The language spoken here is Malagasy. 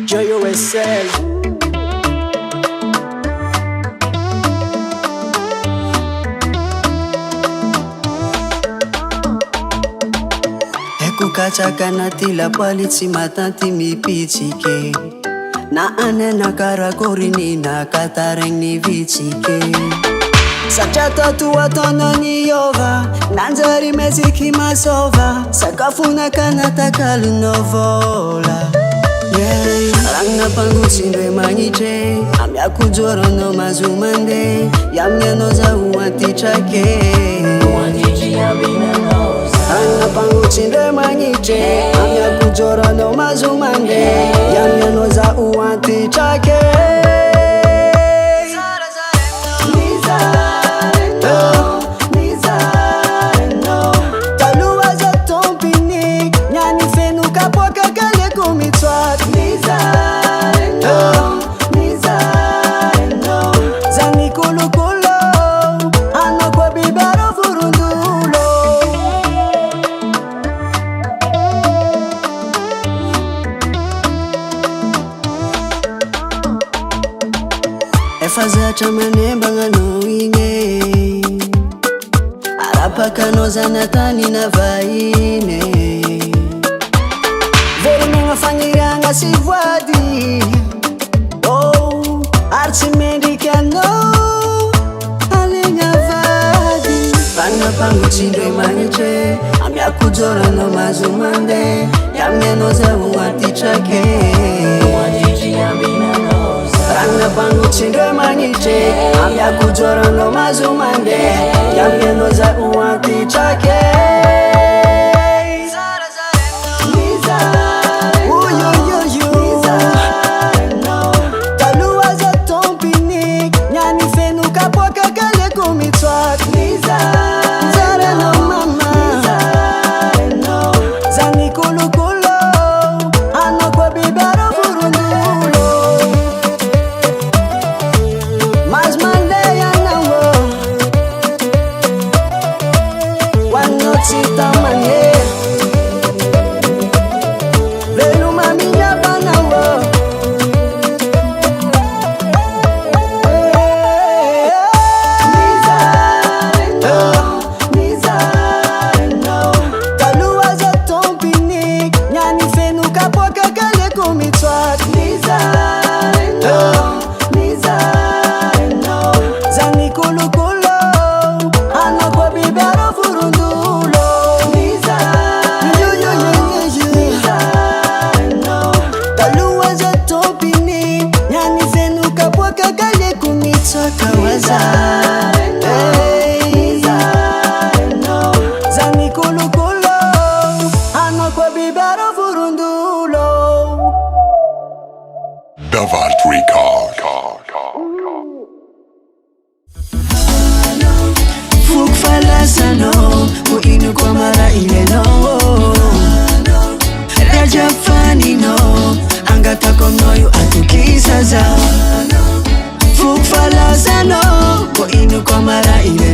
JOSL. Ekukachaka na tila palitsi matanti mipitsike na anena karakorini na katareng ni vitsike satria tatu ataona ni yova nanjary meziki masova sakafona kanatakalo vola ragna pangotsindre magnitre amiakojorano mazomande yamiano zaho atitrake ragna pangotsindre magnitre amiakojorano mazomande yamiano zaho atitrake Efazatra manemba no ine arapaka no zanatani na vaine verimena faniranga si voady oh artsy mendrikano alegna vady vanina pangotsindre magnitre amiakojorano mazomande yamiano zaho atitrake ragna pangotsindre magnitre amiakojorano mazomande yamiano zaho atitrake Davart Record. Fuk falasano uinu kwa mara ile no Raja fani no angata komnoyu atukisaza Fuk falasano uinu kwa mara ile